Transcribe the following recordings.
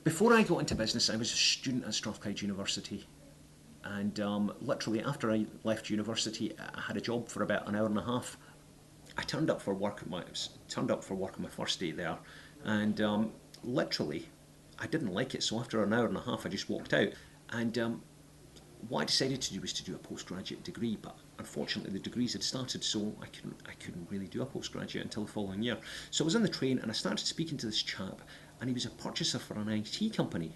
Before I got into business, I was a student at Strathclyde University. And literally after I left university, I had a job for about an hour and a half. I turned up for work. Turned up for work on my first day there, and literally, I didn't like it. So after an hour and a half, I just walked out. And what I decided to do was to do a postgraduate degree, but unfortunately the degrees had started, so I couldn't really do a postgraduate until the following year. So I was on the train and I started speaking to this chap, and he was a purchaser for an IT company.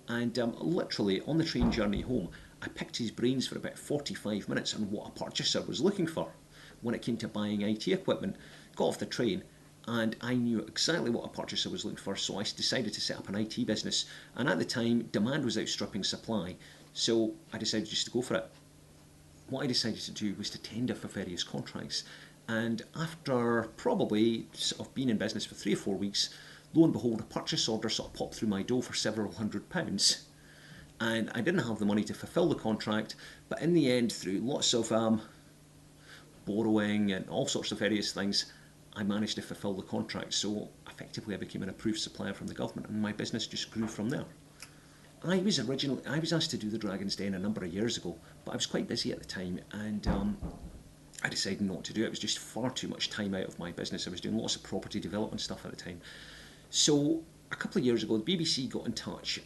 And literally on the train journey home, I picked his brains for about 45 minutes on what a purchaser was looking for when it came to buying IT equipment. Got off the train and I knew exactly what a purchaser was looking for, so I decided to set up an IT business. And at the time, demand was outstripping supply, so I decided just to go for it. What I decided to do was to tender for various contracts, and after probably sort of being in business for 3 or 4 weeks, lo and behold, a purchase order sort of popped through my door for several £100s. And I didn't have the money to fulfil the contract, but in the end, through lots of borrowing and all sorts of various things, I managed to fulfil the contract. So effectively I became an approved supplier from the government, and my business just grew from there. I was asked to do the Dragon's Den a number of years ago, but I was quite busy at the time, and I decided not to do it. It was just far too much time out of my business. I was doing lots of property development stuff at the time. So a couple of years ago, the BBC got in touch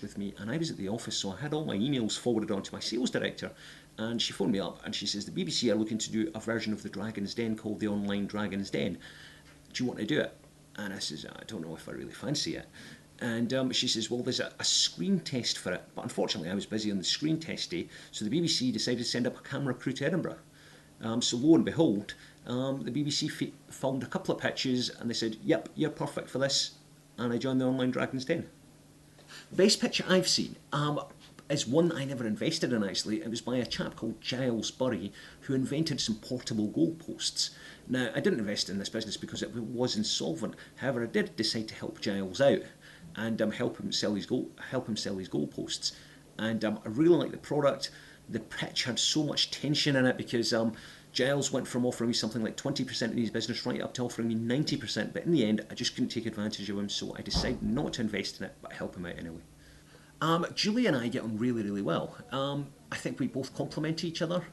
with me, and I was at the office, so I had all my emails forwarded on to my sales director, and she phoned me up and she says, the BBC are looking to do a version of the Dragon's Den called the Online Dragon's Den. Do you want to do it? And I says, I don't know if I really fancy it. And she says, well, there's a screen test for it, but unfortunately I was busy on the screen test day, so the BBC decided to send up a camera crew to Edinburgh. So lo and behold, the BBC filmed a couple of pitches, and they said, yep, you're perfect for this, and I joined the Online Dragon's Den. Best picture I've seen is one I never invested in, actually. It was by a chap called Giles Burry, who invented some portable goalposts. Now, I didn't invest in this business because it was insolvent. However, I did decide to help Giles out and help him sell his goalposts. And I really liked the product. The pitch had so much tension in it because Giles went from offering me something like 20% of his business right up to offering me 90%, but in the end I just couldn't take advantage of him, so I decided not to invest in it but help him out anyway. Julie and I get on really, really well. I think we both complement each other.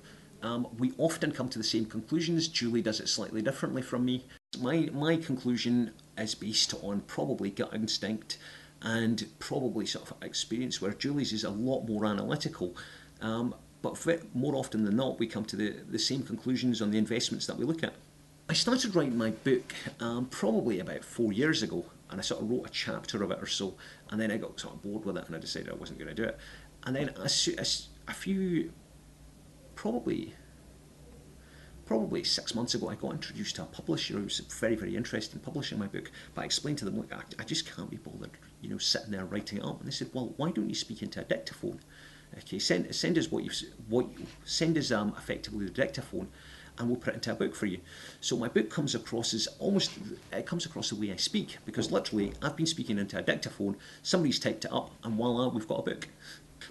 We often come to the same conclusions. Julie does it slightly differently from me. My conclusion is based on probably gut instinct and probably sort of experience, where Julie's is a lot more analytical. But more often than not, we come to the same conclusions on the investments that we look at. I started writing my book probably about 4 years ago, and I sort of wrote a chapter of it or so, and then I got sort of bored with it, and I decided I wasn't going to do it. And then a few, probably 6 months ago, I got introduced to a publisher who was very, very interested in publishing my book. But I explained to them, look, I just can't be bothered, sitting there writing it up. And they said, well, why don't you speak into a dictaphone? Okay, send us effectively the dictaphone, and we'll put it into a book for you. So my book comes across the way I speak, because literally I've been speaking into a dictaphone, somebody's typed it up, and voila, we've got a book.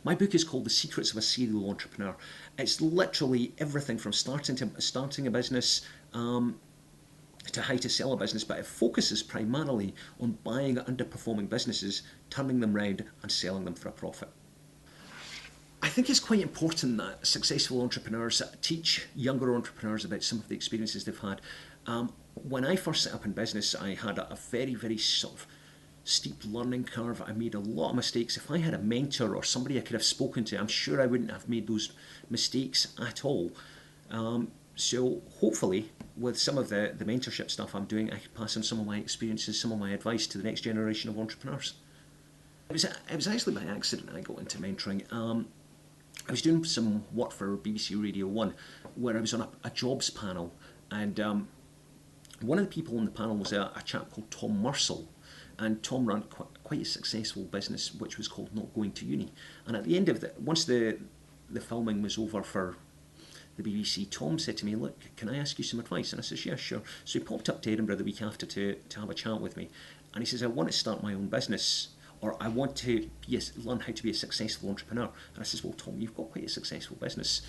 My book is called The Secrets of a Serial Entrepreneur. It's literally everything from starting a business to how to sell a business, but it focuses primarily on buying underperforming businesses, turning them round and selling them for a profit. I think it's quite important that successful entrepreneurs teach younger entrepreneurs about some of the experiences they've had. When I first set up in business, I had a very, very sort of steep learning curve. I made a lot of mistakes. If I had a mentor or somebody I could have spoken to, I'm sure I wouldn't have made those mistakes at all. So hopefully, with some of the mentorship stuff I'm doing, I can pass on some of my experiences, some of my advice to the next generation of entrepreneurs. It was actually by accident I got into mentoring. I was doing some work for BBC Radio 1 where I was on a jobs panel, and one of the people on the panel was a chap called Tom Mursell, and Tom ran quite a successful business which was called Not Going to Uni. And at the end of once the filming was over for the BBC, Tom said to me, look, can I ask you some advice? And I said, yeah, sure. So he popped up to Edinburgh the week after to have a chat with me, and he says, I want to start my own business, or I want to learn how to be a successful entrepreneur. And I says, well, Tom, you've got quite a successful business.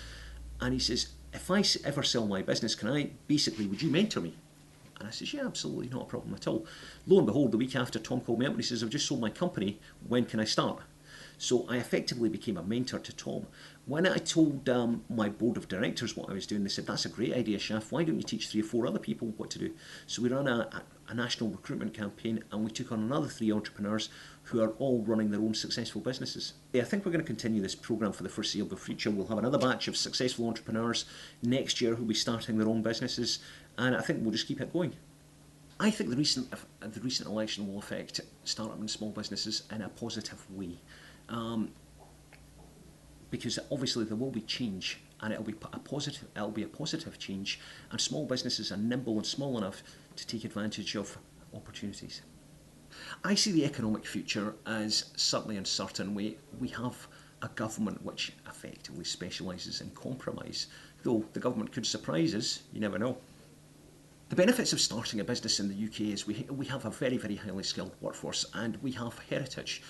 And he says, if I ever sell my business, would you mentor me? And I says, yeah, absolutely not a problem at all. Lo and behold, the week after, Tom called me up and he says, I've just sold my company, when can I start? So I effectively became a mentor to Tom. When I told my board of directors what I was doing, they said, that's a great idea, Shaf. Why don't you teach 3 or 4 other people what to do? So we ran a national recruitment campaign, and we took on another 3 entrepreneurs who are all running their own successful businesses. I think we're going to continue this program for the foreseeable future. We'll have another batch of successful entrepreneurs next year who'll be starting their own businesses, and I think we'll just keep it going. I think the recent election will affect startup and small businesses in a positive way. Because obviously there will be change, and it'll be a positive change, and small businesses are nimble and small enough to take advantage of opportunities. I see the economic future as certainly uncertain. We have a government which effectively specialises in compromise, though the government could surprise us, you never know. The benefits of starting a business in the UK is we have a very, very highly skilled workforce, and we have heritage.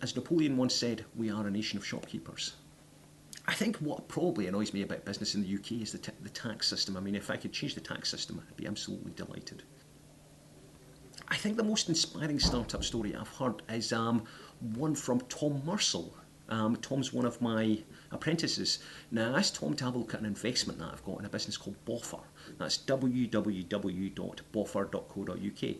As Napoleon once said, we are a nation of shopkeepers. I think what probably annoys me about business in the UK is the tax system. I mean, if I could change the tax system, I'd be absolutely delighted. I think the most inspiring startup story I've heard is one from Tom Mursell. Tom's one of my apprentices. Now, I asked Tom to have a look at an investment that I've got in a business called Boffer. That's www.boffer.co.uk.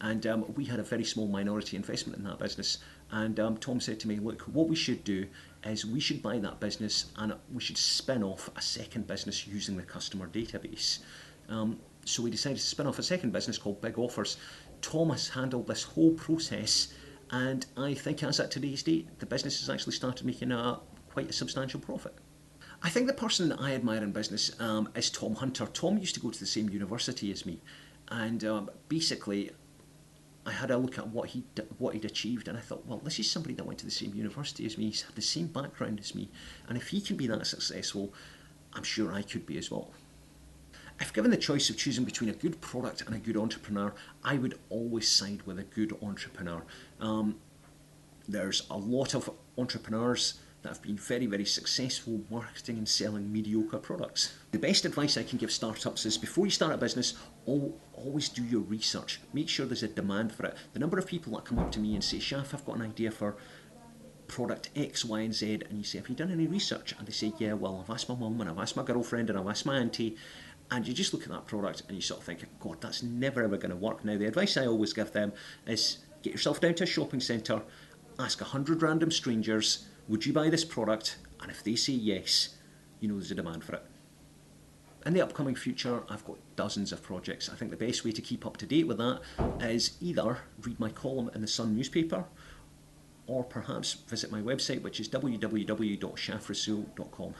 And we had a very small minority investment in that business. And Tom said to me, look, what we should do is we should buy that business and we should spin off a second business using the customer database. So we decided to spin off a second business called Big Offers. Tom has handled this whole process, and I think as at today's date, the business has actually started making quite a substantial profit. I think the person that I admire in business is Tom Hunter. Tom used to go to the same university as me, and basically I had a look at what he'd achieved, and I thought, well, this is somebody that went to the same university as me, he's had the same background as me, and if he can be that successful, I'm sure I could be as well. If given the choice of choosing between a good product and a good entrepreneur, I would always side with a good entrepreneur. There's a lot of entrepreneurs that have been very, very successful marketing and selling mediocre products. The best advice I can give startups is before you start a business, always do your research. Make sure there's a demand for it. The number of people that come up to me and say, Shaf, I've got an idea for product X, Y, and Z, and you say, have you done any research? And they say, yeah, well, I've asked my mum, and I've asked my girlfriend, and I've asked my auntie, and you just look at that product and you sort of think, God, that's never ever going to work. Now, the advice I always give them is get yourself down to a shopping centre, ask 100 random strangers, would you buy this product? And if they say yes, you know there's a demand for it. In the upcoming future, I've got dozens of projects. I think the best way to keep up to date with that is either read my column in the Sun newspaper, or perhaps visit my website, which is www.shafrasul.com.